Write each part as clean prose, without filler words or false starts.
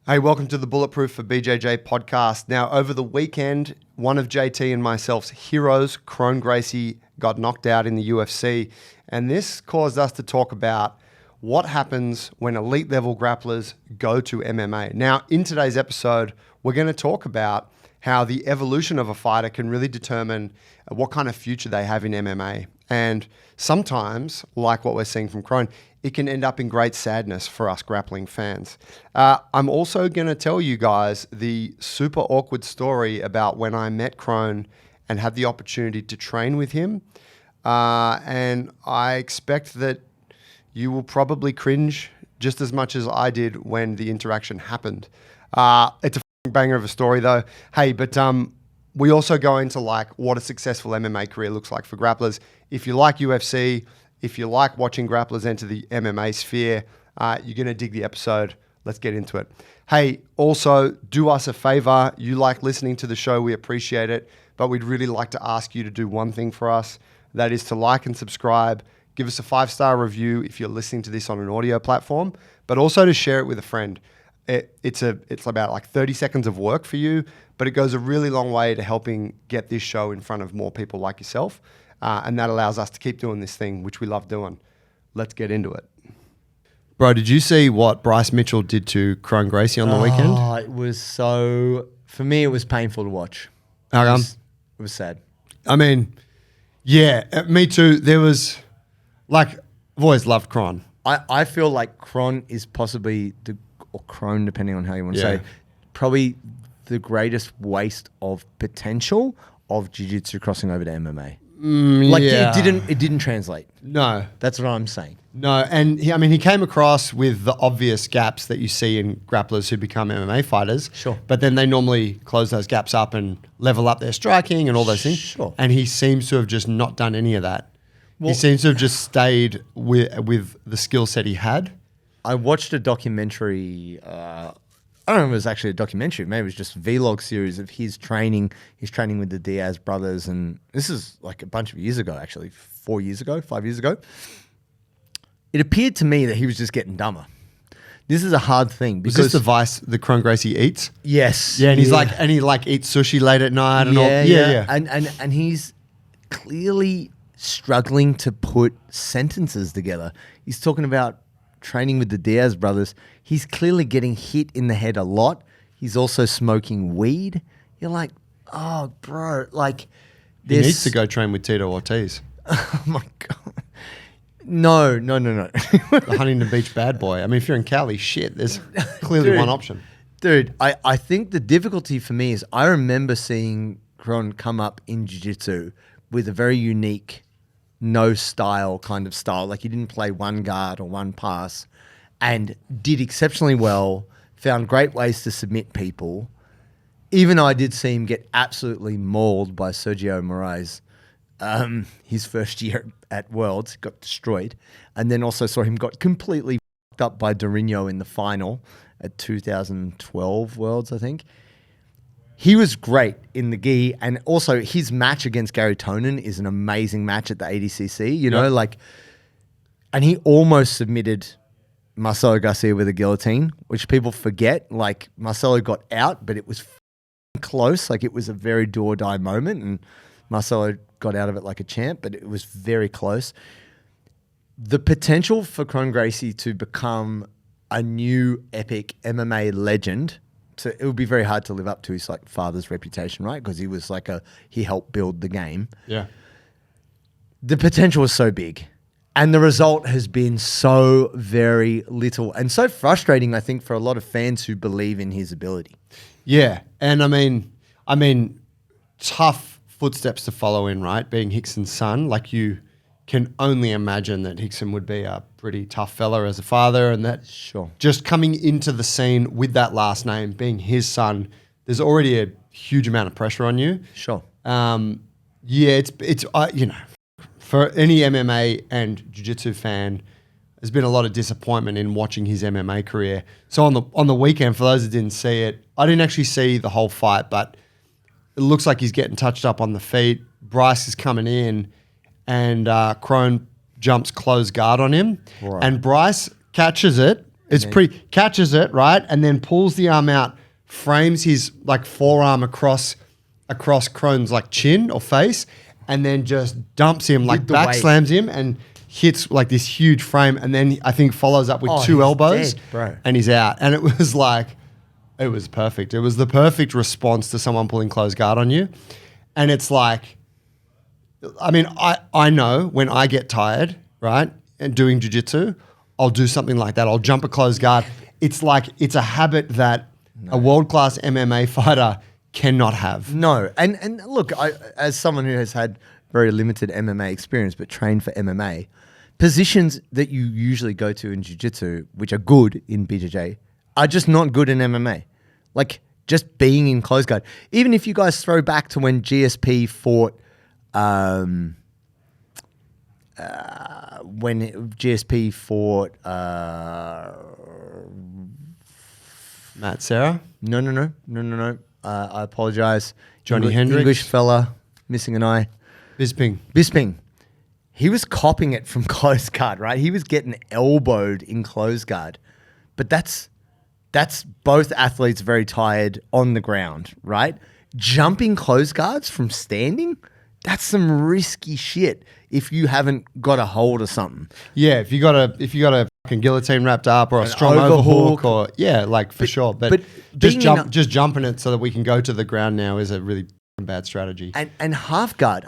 Hey, welcome to the Bulletproof for BJJ podcast. Now, over the weekend, one of JT and myself's heroes, Kron Gracie, got knocked out in the UFC. And this caused us to talk about what happens when elite level grapplers go to MMA. Now, in today's episode, we're going to talk about how the evolution of a fighter can really determine what kind of future they have in MMA. And sometimes, like what we're seeing from Kron, it can end up in great sadness for us grappling fans. I'm also going to tell you guys the super awkward story about when I met Kron and had the opportunity to train with him. And I expect that you will probably cringe just as much as I did when the interaction happened. It's a banger of a story though. Hey, but we also go into like what a successful MMA career looks like for grapplers. If you like UFC, if you like watching grapplers enter the MMA sphere, you're going to dig the episode. Let's get into it. Hey, also do us a favor. You like listening to the show. We appreciate it, but we'd really like to ask you to do one thing for us. That is to like and subscribe. Give us a 5-star review if you're listening to this on an audio platform, but also to share it with a friend. It's about like 30 seconds of work for you, but it goes a really long way to helping get this show in front of more people like yourself. And that allows us to keep doing this thing, which we love doing. Let's get into it. Bro, did you see what Bryce Mitchell did to Kron Gracie on the weekend? Oh, it was so... For me, it was painful to watch. How come? It was sad. I mean, yeah, me too. There was... Like, I've always loved Kron. I feel like Kron is possibly, or Kron, depending on how you want to say, probably the greatest waste of potential of Jiu Jitsu crossing over to MMA. It didn't translate. No. That's what I'm saying. No, and he came across with the obvious gaps that you see in grapplers who become MMA fighters. Sure. But then they normally close those gaps up and level up their striking and all those things. Sure. And he seems to have just not done any of that. Well, he seems to have just stayed with the skill set he had. I watched a documentary, I don't know if it was actually a documentary, maybe it was just a vlog series of his training. He's training with the Diaz brothers, and this is like a bunch of years ago, actually, 5 years ago. It appeared to me that he was just getting dumber. This is a hard thing because... Was this the vice that Kron Gracie eats? Yes. Yeah, and he's like, and he like eats sushi late at night and all. Yeah. And he's clearly struggling to put sentences together. He's talking about training with the Diaz brothers. He's clearly getting hit in the head a lot. He's also smoking weed. You're like, oh, bro, like this. He needs to go train with Tito Ortiz. Oh my God. No. The Huntington Beach bad boy. I mean, if you're in Cali, shit, there's clearly one option. Dude, I think the difficulty for me is I remember seeing Kron come up in jiu-jitsu with a very unique no style kind of style. Like he didn't play one guard or one pass and did exceptionally well, found great ways to submit people. Even though I did see him get absolutely mauled by Sergio Moraes his first year at Worlds, got destroyed. And then also saw him got completely fucked up by Dorino in the final at 2012 Worlds, I think. He was great in the gi, and also his match against Gary Tonin is an amazing match at the ADCC, you know, like, and he almost submitted Marcelo Garcia with a guillotine, which people forget. Like, Marcelo got out, but it was close. Like, it was a very do or die moment, and Marcelo got out of it like a champ, but it was very close. The potential for Kron Gracie to become a new epic MMA legend, so it would be very hard to live up to his like father's reputation, right? Because he was like he helped build the game. Yeah. The potential was so big, and the result has been so very little, and so frustrating, I think, for a lot of fans who believe in his ability. Yeah, and I mean, tough footsteps to follow in, right? Being Hickson's son, like you can only imagine that Hickson would be a pretty tough fella as a father, and that just coming into the scene with that last name, being his son, there's already a huge amount of pressure on you. Sure. Yeah, it's you know, for any MMA and jiu-jitsu fan, there's been a lot of disappointment in watching his MMA career. So on the weekend, for those that didn't see it, I didn't actually see the whole fight, but it looks like he's getting touched up on the feet. Bryce is coming in, and Kron jumps close guard on him, and Bryce catches it. It's catches it, right? And then pulls the arm out, frames his like forearm across Kron's like chin or face, and then just dumps him, like back slams him and hits like this huge frame. And then I think follows up with two elbows, dead, bro. And he's out. And it was like, it was perfect. It was the perfect response to someone pulling close guard on you. And it's like, I mean, I know when I get tired, right, and doing jiu-jitsu, I'll do something like that. I'll jump a closed guard. It's like, it's a habit that a world-class MMA fighter cannot have. No. And look, as someone who has had very limited MMA experience but trained for MMA, positions that you usually go to in jiu-jitsu, which are good in BJJ, are just not good in MMA. Like, just being in close guard. Even if you guys throw back to when GSP fought... when GSP fought Matt Serra? No. I apologize. Johnny Hendricks? English fella, missing an eye. Bisping. He was copping it from close guard, right? He was getting elbowed in close guard. But that's both athletes very tired on the ground, right? Jumping close guards from standing, that's some risky shit if you haven't got a hold of something. Yeah, if you got a fucking guillotine wrapped up or a strong overhook or like for sure. But just jumping it so that we can go to the ground now is a really bad strategy. And half guard,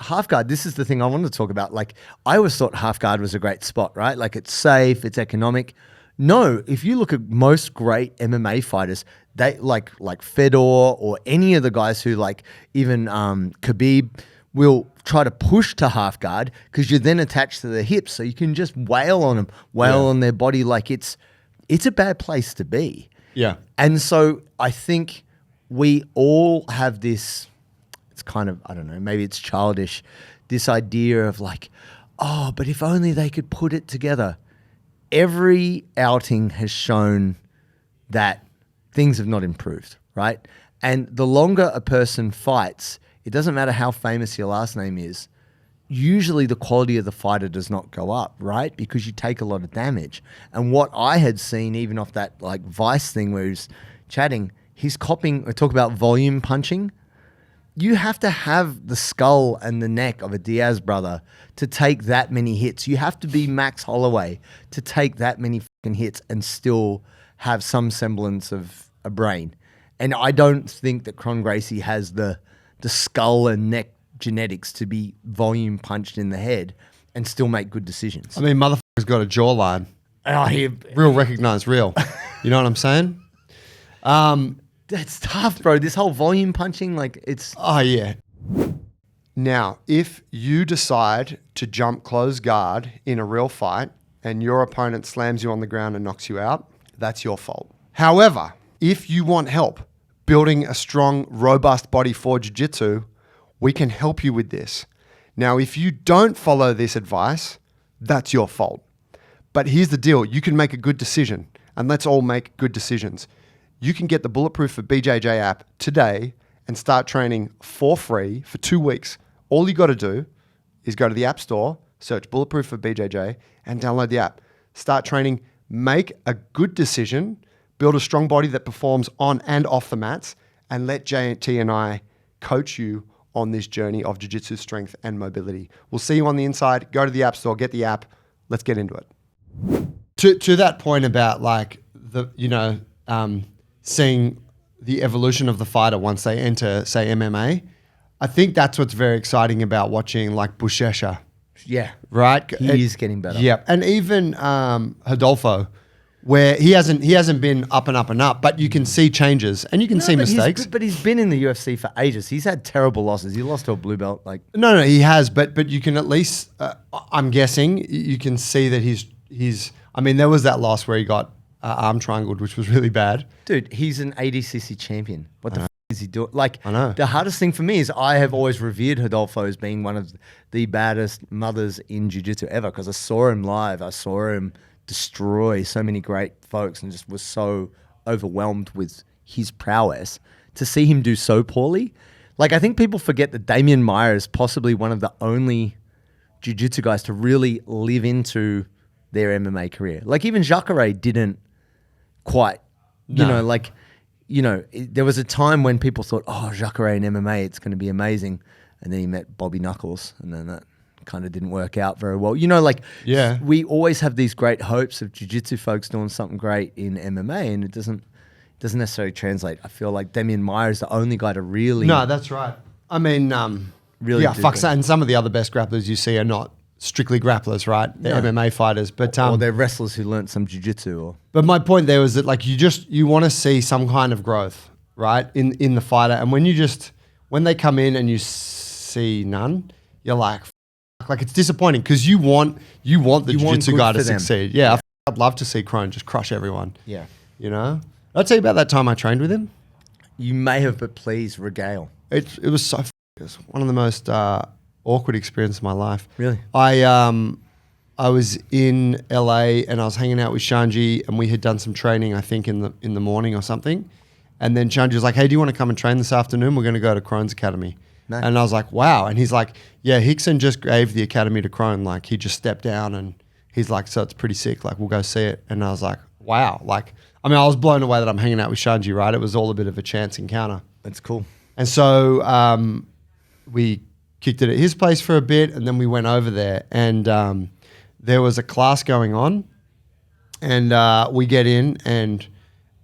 this is the thing I wanted to talk about. Like, I always thought half guard was a great spot, right? Like, it's safe, it's economic. No, if you look at most great MMA fighters, they like Fedor or any of the guys who like even Khabib will try to push to half guard because you're then attached to the hips, so you can just wail on them, on their body. Like, it's a bad place to be. Yeah. And so I think we all have this, it's kind of, I don't know, maybe it's childish, this idea of like, oh, but if only they could put it together. Every outing has shown that things have not improved, right? And the longer a person fights, it doesn't matter how famous your last name is, usually the quality of the fighter does not go up, right? Because you take a lot of damage. And what I had seen, even off that like Vice thing where he was chatting, he's copping, I talk about volume punching. You have to have the skull and the neck of a Diaz brother to take that many hits. You have to be Max Holloway to take that many fucking hits and still have some semblance of a brain. And I don't think that Kron Gracie has the skull and neck genetics to be volume punched in the head and still make good decisions. I mean, motherfucker's got a jawline. Real recognized real. You know what I'm saying? That's tough, bro. This whole volume punching, like, it's... Oh, yeah. Now, if you decide to jump close guard in a real fight and your opponent slams you on the ground and knocks you out, that's your fault. However, if you want help building a strong, robust body for jiu-jitsu, we can help you with this. Now, if you don't follow this advice, that's your fault. But here's the deal. You can make a good decision, and let's all make good decisions. You can get the Bulletproof for BJJ app today and start training for free for 2 weeks. All you got to do is go to the App Store, search Bulletproof for BJJ, and download the app. Start training, make a good decision, build a strong body that performs on and off the mats, and let JT and I coach you on this journey of jiu-jitsu strength and mobility. We'll see you on the inside. Go to the App Store, get the app. Let's get into it. To that point about like seeing the evolution of the fighter once they enter, say, MMA, I think that's what's very exciting about watching like Buchecha. Yeah. Right? He is getting better. Yeah. And even Rodolfo, where he hasn't been up and up and up, but you can see changes and you can see mistakes. But he's been in the UFC for ages. He's had terrible losses. He lost to a blue belt. No, he has. But you can at least, I'm guessing, you can see that he's. I mean, there was that loss where he got arm triangled, which was really bad. Dude, he's an ADCC champion. What the f is he doing? Like, I know. The hardest thing for me is I have always revered Rodolfo as being one of the baddest mothers in jiu-jitsu ever because I saw him live. I saw him destroy so many great folks and just was so overwhelmed with his prowess. To see him do so poorly, like, I think people forget that Damian Maia is possibly one of the only jiu-jitsu guys to really live into their MMA career. Like, even Jacare didn't quite, No. there was a time when people thought, oh, Jacare in MMA, it's going to be amazing. And then he met Bobby Knuckles, and then that kind of didn't work out very well. Yeah. We always have these great hopes of jiu-jitsu folks doing something great in MMA, and it doesn't necessarily translate. I feel like Damian Maia is the only guy to really... No, that's right. I mean, Really yeah, do fuck. that. And some of the other best grapplers you see are not strictly grapplers, right? They're MMA fighters. But or they're wrestlers who learnt some jiu-jitsu. But my point there was that like you want to see some kind of growth, right, in the fighter. And when they come in and you see none, you're like it's disappointing because you want the jiu-jitsu guy to succeed. Yeah, I'd love to see Kron just crush everyone. Yeah. Did I tell you about that time I trained with him? You may have, but please regale. It was it was one of the most awkward experiences of my life. Really? I was in LA and I was hanging out with Shanji and we had done some training, I think in the morning or something. And then Shanji was like, hey, do you want to come and train this afternoon? We're going to go to Kron's Academy. Nice. And I was like, wow. And he's like, yeah, Hickson just gave the academy to Kron. Like he just stepped down and he's like, so it's pretty sick. Like we'll go see it. And I was like, wow. I was blown away that I'm hanging out with Shanji, right? It was all a bit of a chance encounter. That's cool. And so we kicked it at his place for a bit and then we went over there and there was a class going on and we get in and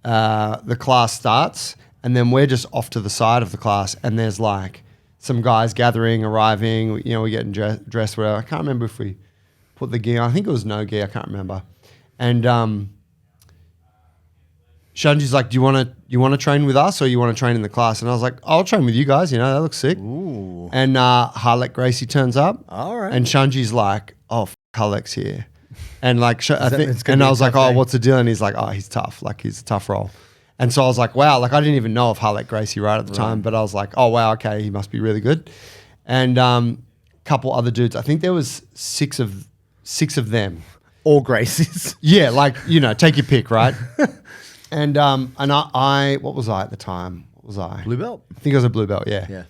the class starts and then we're just off to the side of the class and there's like some guys arriving, we're getting dressed, whatever. I can't remember if we put the gear on. I think it was no gear, I can't remember. And Shanji's like, do you want to train with us or you want to train in the class? And I was like, I'll train with you guys. That looks sick. Ooh. And Harlek Gracie turns up. All right. And Shanji's like, oh, Harlek's here. And like, I was like, day. what's the deal? And he's like, oh, he's tough. Like he's a tough role. And so I was like, wow. Like I didn't even know of Harlek Gracie right at the time, but I was like, oh wow, okay, he must be really good. And couple other dudes. I think there was six of them. All Gracies. Yeah, like take your pick, right? And I what was I at the time? What was I? Blue belt. I think I was a blue belt. Yeah. Yeah.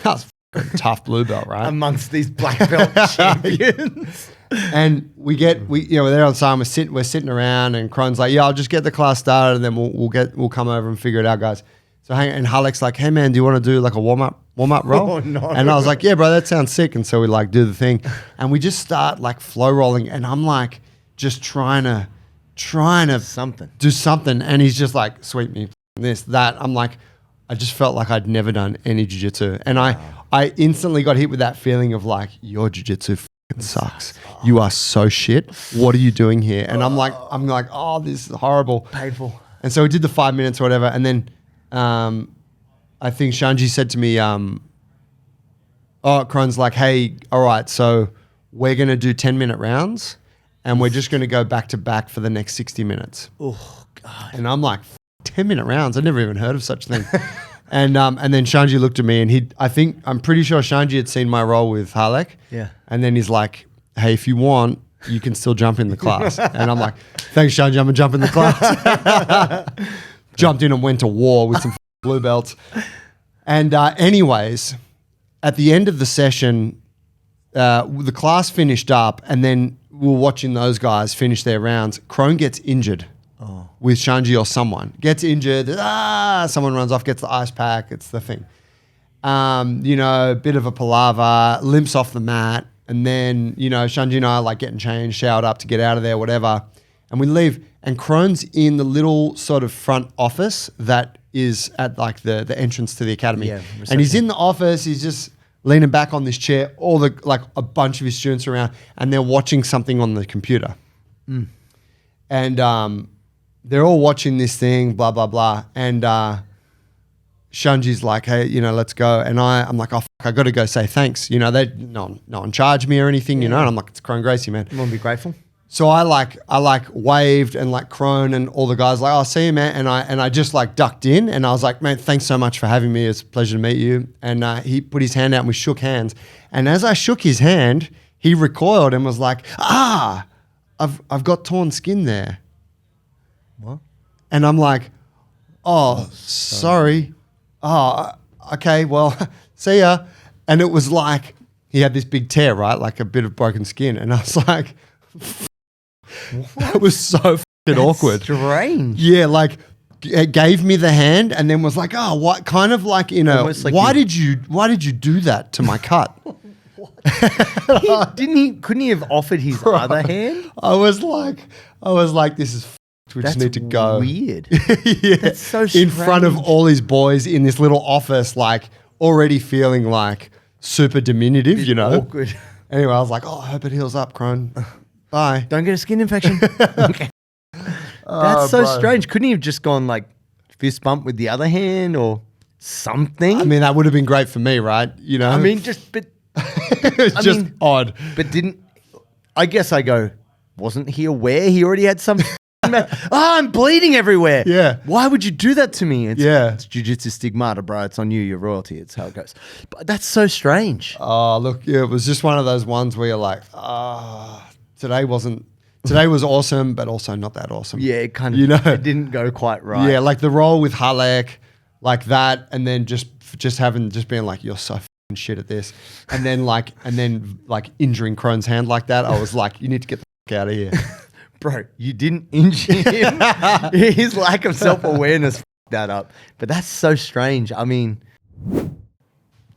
That was a tough blue belt, right? Amongst these black belt champions. And we're there on side, we're sitting around, and Kron's like, yeah, I'll just get the class started, and then we'll come over and figure it out, guys. So and Halek's like, hey man, do you want to do like a warm up roll? Oh, no. And I was like, yeah, bro, that sounds sick. And so we like do the thing, and we just start like flow rolling, and I'm like just trying to do something, and he's just like, sweep me, this, that. I'm like, I just felt like I'd never done any jiu-jitsu, and I instantly got hit with that feeling of like, your jiu-jitsu sucks. You are so shit. What are you doing here? And I'm like, oh, this is horrible. Painful. And so we did the 5 minutes or whatever. And then I think Shanji said to me, Kron's like, hey, all right, so we're going to do 10-minute rounds and we're just going to go back to back for the next 60 minutes. Oh, God. And I'm like, 10-minute rounds? I'd never even heard of such a thing. And then Shanji looked at me and I'm pretty sure Shanji had seen my role with Halek. Yeah. And then he's like, hey, if you want, you can still jump in the class. And I'm like, thanks, Shanji, I'm going to jump in the class. Jumped in and went to war with some blue belts. And anyways, at the end of the session, the class finished up and then we were watching those guys finish their rounds. Kron gets injured. With Shanji or someone. Gets injured, someone runs off, gets the ice pack, it's the thing. Bit of a palaver, limps off the mat, and then, Shanji and I are like getting changed, showered up to get out of there, whatever. And we leave, and Kron's in the little sort of front office that is at like the entrance to the academy. Yeah, and he's in the office, he's just leaning back on this chair, a bunch of his students around, and they're watching something on the computer. And they're all watching this thing, blah, blah, blah. And Shanji's like, hey, let's go. And I'm like, oh, fuck, I got to go say thanks. No one charged me or anything, And I'm like, it's Kron Gracie, man. You want to be grateful? So I waved and like Kron and all the guys like, oh, see you, man. And I just like ducked in and I was like, man, thanks so much for having me. It's a pleasure to meet you. And he put his hand out and we shook hands. And as I shook his hand, he recoiled and was like, I've got torn skin there. What? And I'm like, oh, sorry. Oh, okay, well, see ya. And it was like, he had this big tear, right? Like a bit of broken skin. And I was like, that was so awkward. Strange. Yeah, like gave me the hand and then was like, oh, what? Kind of like, you know, Almost like why did you do that to my cut? Couldn't he have offered his other hand? I was like, this is we just need to go. Weird. Yeah. That's so in front of strange. all his boys in this little office, like already feeling like super diminutive, you know. Awkward. Anyway, I was like, oh, I hope it heals up, Kron. Bye. Don't get a skin infection. Okay. That's so bro. strange. Couldn't he have just gone like fist bump with the other hand or something? I mean, that would have been great for me, right? You know. I mean, but it's just odd. But I guess I go, wasn't he aware he already had some? I'm bleeding everywhere. Yeah. Why would you do that to me? It's Jiu Jitsu stigmata, bro. It's on you. You're royalty. It's how it goes. But that's so strange. Oh, look, yeah, it was just one of those ones where you're like, today was awesome, but also not that awesome. Yeah, it kind of, it didn't go quite right. Yeah, like the roll with Halek, like that, and then just being like, you're so fucking shit at this, and then injuring Kron's hand like that. I was like, you need to get the fuck out of here. Bro, you didn't injure him. His lack of self-awareness fucked that up. But that's so strange. I mean,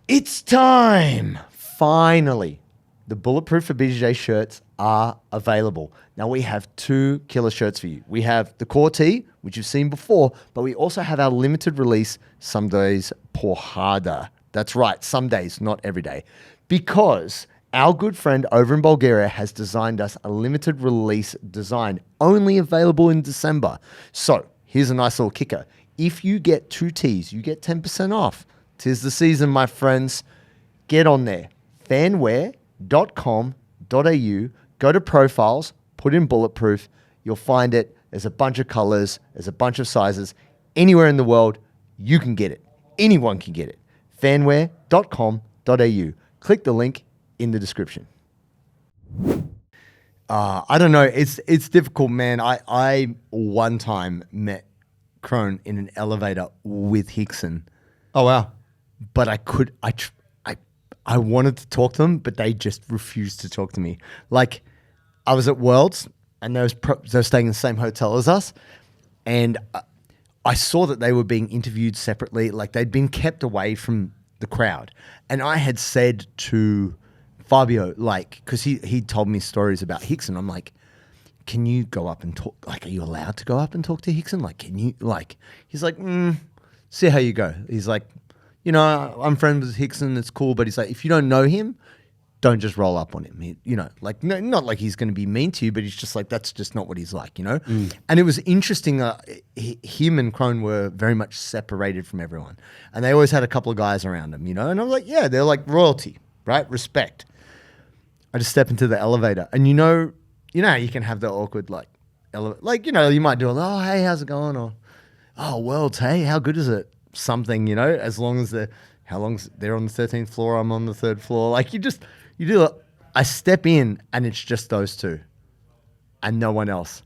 it's time. Finally, the Bulletproof for BJJ shirts are available. Now, we have 2 killer shirts for you. We have the core tee, which you've seen before, but we also have our limited release, Some Days Porrada. That's right, some days, not every day. Because our good friend over in Bulgaria has designed us a limited release design, only available in December. So here's a nice little kicker. If you get 2 tees, you get 10% off. 'Tis the season, my friends. Get on there. fanwear.com.au. Go to profiles, put in Bulletproof. You'll find it. There's a bunch of colors. There's a bunch of sizes. Anywhere in the world, you can get it. Anyone can get it. fanwear.com.au. Click the link in the description. I don't know. It's difficult, man. I one time met Kron in an elevator with Hickson. Oh, wow. But I wanted to talk to them, but they just refused to talk to me. Like, I was at Worlds, and they were staying in the same hotel as us, and I saw that they were being interviewed separately. Like, they'd been kept away from the crowd. And I had said to Fabio, like, because he told me stories about Hickson. I'm like, can you go up and talk? Like, are you allowed to go up and talk to Hickson? Like, can you, like, he's like, see how you go. He's like, you know, I'm friends with Hickson. It's cool. But he's like, if you don't know him, don't just roll up on him. He, you know, like, no, not like he's going to be mean to you, but he's just like, that's just not what he's like, you know? And it was interesting. Him and Kron were very much separated from everyone. And they always had a couple of guys around him, you know? And I was like, yeah, they're like royalty, right? Respect. I just step into the elevator, and you know how you can have the awkward, like, you know, you might do a, oh, hey, how's it going? Or, oh, Worlds, hey, how good is it? Something, you know, as long as they're on the 13th floor, I'm on the 3rd floor. Like, you do it. I step in, and it's just those 2 and no one else.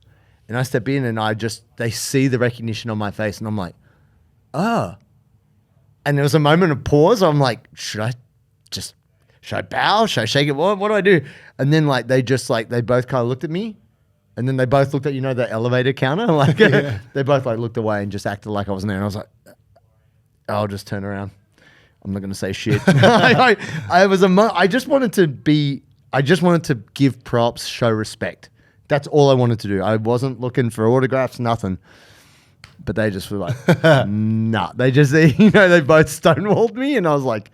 And I step in, and they see the recognition on my face, and I'm like, oh. And there was a moment of pause. I'm like, should I bow? Should I shake it? What do I do? And then like they both kind of looked at me, and then they both looked at, you know, the elevator counter. Like they both like looked away and just acted like I wasn't there. And I was like, I'll just turn around. I'm not going to say shit. I just wanted to give props, show respect. That's all I wanted to do. I wasn't looking for autographs, nothing. But they just were like, nah. They just, you know, they both stonewalled me, and I was like,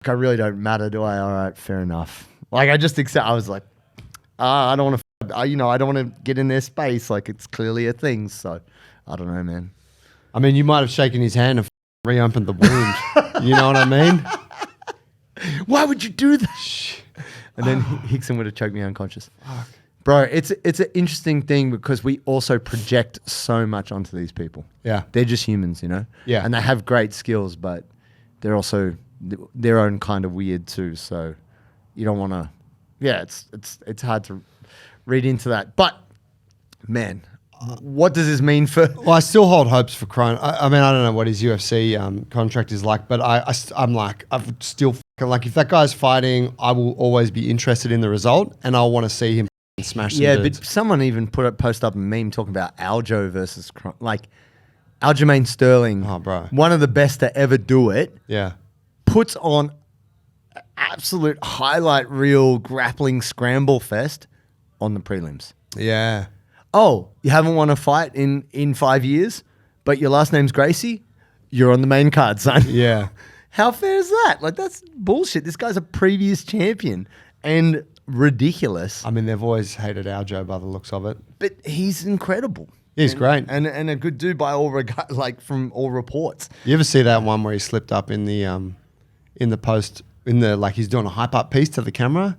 I really don't matter, do I? All right, fair enough. Like, I just accept. I was like, I don't want to, I don't want to get in their space. Like, it's clearly a thing. So, I don't know, man. I mean, you might have shaken his hand and reopened the wound. You know what I mean? Why would you do that? And then Hickson would have choked me unconscious. Fuck. Bro, it's an interesting thing because we also project so much onto these people. Yeah. They're just humans, you know? Yeah. And they have great skills, but they're also their own kind of weird too. So you don't want to, it's hard to read into that. But man, what does this mean for? Well, I still hold hopes for Kron. I mean, I don't know what his UFC contract is like, but I'm like, still like, if that guy's fighting, I will always be interested in the result, and I'll want to see him smash some Yeah, dudes. but someone even post up a meme talking about Aljo versus like Aljamain Sterling. Oh, bro. One of the best to ever do it. Yeah. Puts on an absolute highlight reel grappling scramble fest on the prelims. Yeah. Oh, you haven't won a fight in 5 years, but your last name's Gracie? You're on the main card, son. Yeah. How fair is that? Like, that's bullshit. This guy's a previous champion and ridiculous. I mean, they've always hated Aljo by the looks of it. But he's incredible. He's great. And a good dude by all regard, like from all reports. You ever see that one where he slipped up in the post, like he's doing a hype up piece to the camera,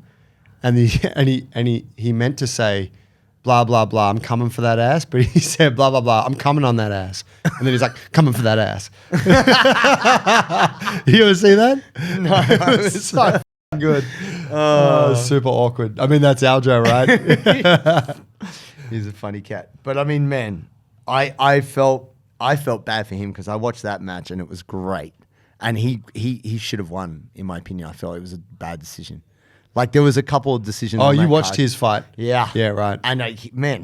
and he meant to say, blah, blah, blah, I'm coming for that ass. But he said, blah, blah, blah, I'm coming on that ass. And then he's like, coming for that ass. You ever see that? No. It was so good. Oh, super awkward. I mean, that's Aljo, right? He's a funny cat. But I mean, man, I felt bad for him because I watched that match and it was great. And he should have won, in my opinion. I felt it was a bad decision. Like, there was a couple of decisions. Oh, on you that watched card. his fight? Yeah. Yeah, right. And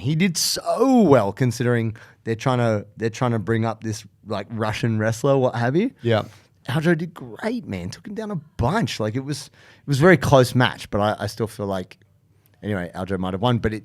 he did so well considering they're trying to bring up this like Russian wrestler, what have you. Yeah. Aljo did great, man. Took him down a bunch. Like, it was a very close match, but I still feel like, anyway, Aljo might have won. But it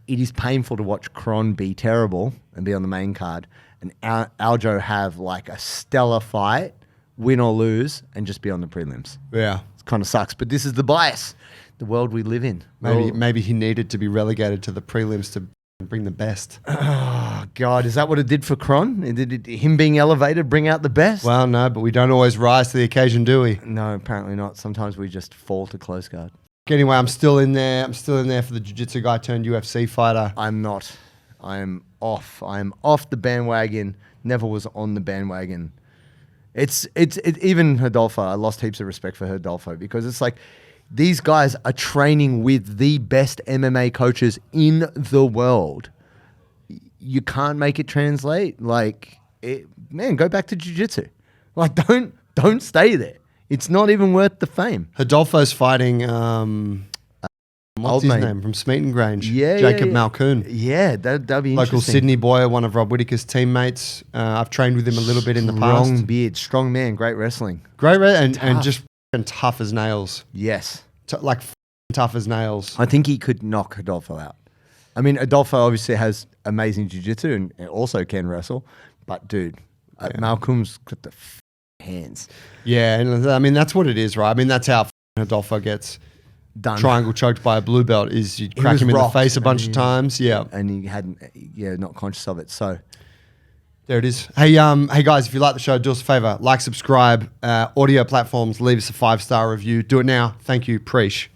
is painful to watch Kron be terrible and be on the main card, and Aljo have like a stellar fight, win or lose, and just be on the prelims. Yeah. It kind of sucks, but this is the bias, the world we live in. Maybe he needed to be relegated to the prelims to bring the best. Oh, God, is that what it did for Kron? Did him being elevated bring out the best? Well, no, but we don't always rise to the occasion, do we? No, apparently not. Sometimes we just fall to close guard. Anyway, I'm still in there. I'm still in there for the Jiu Jitsu guy turned UFC fighter. I'm not. I'm off. I'm off the bandwagon. Never was on the bandwagon. It's even Rodolfo. I lost heaps of respect for Rodolfo because it's like these guys are training with the best MMA coaches in the world. You can't make it translate. Like, man, go back to jiu-jitsu. Like, don't stay there. It's not even worth the fame. Rodolfo's fighting, what's Old his mate. name? From Smeaton Grange. Yeah, Jacob yeah. Malcoon. Yeah, that'd be Local interesting. Sydney boy, one of Rob Whittaker's teammates. I've trained with him a little bit in the Strong past. beard, strong man, great wrestling. Great, and Tough. just tough as nails. Yes. Like tough as nails. I think he could knock Adolfo out. I mean, Adolfo obviously has amazing jiu-jitsu and also can wrestle, but dude, Malcolm's got the hands. Yeah, and I mean, that's what it is, right? I mean, that's how Rodolfo gets Done. triangle choked by a blue belt is you He crack was him in the rocked face a bunch and of times. Yeah. And he hadn't, not conscious of it. So There it is. Hey guys, if you like the show, do us a favor, like, subscribe, audio platforms, leave us a 5-star review. Do it now. Thank you. Preach.